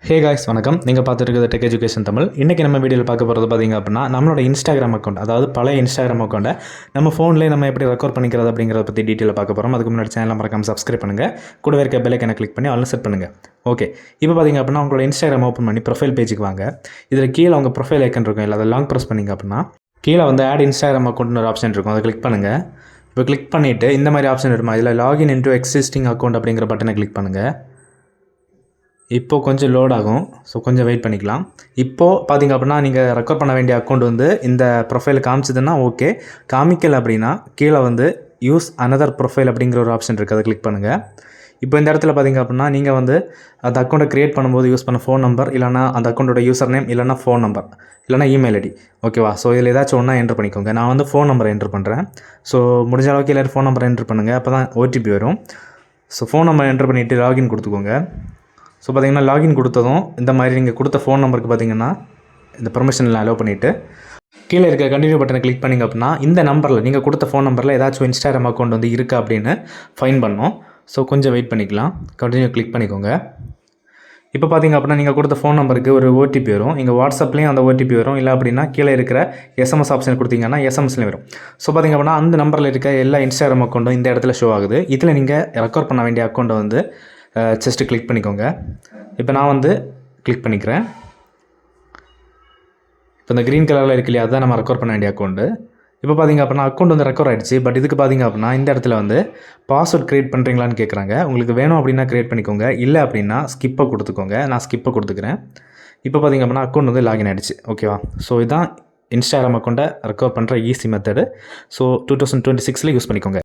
Hey guys வணக்கம். நீங்கள் பார்த்துருக்குது tech education Tamil. இன்றைக்கி நம்ம வீடியோவில் பார்க்க போகிறது பார்த்திங்க அப்படின்னா நம்மளோட இன்ஸ்டாகிராம் அக்கௌண்ட், அதாவது பழைய இன்ஸ்டாகிராம் அக்கௌண்ட்டை நம்ம ஃபோன்லேயே நம்ம எப்படி ரெக்கார்ட் பண்ணிக்கிறது அப்படிங்கிறத பற்றி டீட்டெயிலாக பார்க்க போகிறோம். அதுக்கு முன்னாடி சேனலை மறக்காம சப்ஸ்கிரைப் பண்ணுங்கள். கூடவே இருக்க பெல் ஐக்கனை கிளிக் பண்ணி ஆல் செட் பண்ணுங்கள். ஓகே, இப்போ பார்த்திங்க அப்படின்னா உங்களோட இன்ஸ்டாகிராம் ஓப்பன் பண்ணி ப்ரொஃபைல் பேஜுக்கு வாங்க. இதில் கீழே உங்கள் ப்ரொஃபைல் ஐக்கன் இருக்கும், இல்லை அதை லாங் ப்ரெஸ் பண்ணிங்க அப்படின்னா கீழே வந்து ஆட் இன்ஸ்டாகிராம் அக்கௌண்ட்னு ஒரு ஆப்ஷன் இருக்கும், அதை கிளிக் பண்ணுங்கள். இப்போ கிளிக் பண்ணிவிட்டு இந்த மாதிரி ஆப்ஷன் இருக்குமா, இதில் லாகின் இன்டு எக்ஸிஸ்டிங் அக்கௌண்ட் அப்படிங்கிற பட்டனை கிளிக் பண்ணுங்கள். இப்போது கொஞ்சம் லோட் ஆகும், ஸோ கொஞ்சம் வெயிட் பண்ணிக்கலாம். இப்போது பார்த்திங்க அப்படின்னா நீங்கள் ரெக்கார்ட் பண்ண வேண்டிய அக்கௌண்ட் வந்து இந்த ப்ரொஃபைல் காமிச்சதுன்னா ஓகே. காமிக்கல் அப்படின்னா கீழே வந்து யூஸ் அனதர் ப்ரொஃபைல் அப்படிங்கிற ஒரு ஆப்ஷன் இருக்குது, அதை கிளிக் பண்ணுங்கள். இப்போ இந்த இடத்துல பார்த்திங்க அப்படின்னா நீங்கள் வந்து அந்த அக்கௌண்ட்டை க்ரியேட் பண்ணும்போது யூஸ் பண்ண ஃபோன் நம்பர், இல்லைனா அந்த அக்கௌண்ட்டோட யூசர் நேம், இல்லைனா ஃபோன் நம்பர், இல்லைனா இமெயில் ஐடி, ஓகேவா? ஸோ இதில் ஏதாச்சும் ஒன்றா என்ட்ரு பண்ணிக்கோங்க. நான் வந்து ஃபோன் நம்பரை என்ட்ரு பண்ணுறேன். ஸோ முடிஞ்ச அளவுக்கு எல்லோரும் ஃபோன் நம்பரை என்ட்ரு பண்ணுங்கள், அப்போ தான் ஓடிபி வரும். ஸோ ஃபோன் நம்பர் என்ட்ரு பண்ணிவிட்டு லாகின் கொடுத்துக்கோங்க. ஸோ பார்த்திங்கன்னா லாகின் கொடுத்ததும் இந்த மாதிரி நீங்கள் கொடுத்த ஃபோன் நம்பருக்கு பார்த்திங்கன்னா இந்த பர்மிஷனில் அலோவ் பண்ணிவிட்டு கீழே இருக்க கண்டினியூ பட்டனை கிளிக் பண்ணிங்க அப்படின்னா இந்த நம்பரில் நீங்கள் கொடுத்த ஃபோன் நம்பரில் ஏதாச்சும் இன்ஸ்டாகிராம் அக்கௌண்ட் வந்து இருக்கா அப்படின்னு ஃபைன் பண்ணோம். ஸோ கொஞ்சம் வெயிட் பண்ணிக்கலாம். கண்டினியூ கிளிக் பண்ணிக்கோங்க. இப்போ பார்த்திங்க அப்படின்னா நீங்கள் கொடுத்த ஃபோன் நம்பருக்கு ஒரு ஓடிபி வரும். நீங்கள் வாட்ஸ்அப்லேயும் அந்த ஓடிபி வரும், இல்லை அப்படின்னா கீழே இருக்கிற எஸ்எம்எஸ் ஆப்ஷன் கொடுத்தீங்கன்னா எஸ்எம்எஸ்லேயும் வரும். ஸோ பார்த்திங்க அப்படின்னா அந்த நம்பரில் இருக்க எல்லா இன்ஸ்டாகிராம் அக்கௌண்ட்டும் இந்த இடத்துல ஷோ ஆகுது. இதில் நீங்கள் ரெக்கார்ட் பண்ண வேண்டிய அக்கௌண்ட்டை வந்து ஜஸ்ட்டு கிளிக் பண்ணிக்கோங்க. இப்போ நான் வந்து கிளிக் பண்ணிக்கிறேன். இப்போ இந்த க்ரீன் கலரில் இருக்கு இல்லையா, அதுதான் நம்ம ரெக்கார்ட் பண்ண வேண்டிய அக்கௌண்ட்டு. இப்போ பார்த்திங்க அப்படின்னா அக்கௌண்ட் வந்து ரெக்கார்ட் ஆகிடுச்சு. பட் இதுக்கு பார்த்திங்க அப்படின்னா இந்த இடத்துல வந்து பாஸ்வேர்ட் க்ரியேட் பண்ணுறீங்களான்னு கேட்குறாங்க. உங்களுக்கு வேணும் அப்படின்னா க்ரியேட் பண்ணிக்கோங்க, இல்லை அப்படின்னா ஸ்கிப்பை கொடுத்துக்கோங்க. நான் ஸ்கிப்பை கொடுத்துக்கிறேன். இப்போ பார்த்திங்க அப்படின்னா அக்கௌண்ட் வந்து லாகின் ஆகிடுச்சு, ஓகேவா? ஸோ இதுதான் இன்ஸ்டாகிராம் அக்கௌண்ட்டை ரெக்கார்ட் பண்ணுற ஈஸி மெத்தடு. ஸோ 2026 யூஸ் பண்ணிக்கோங்க.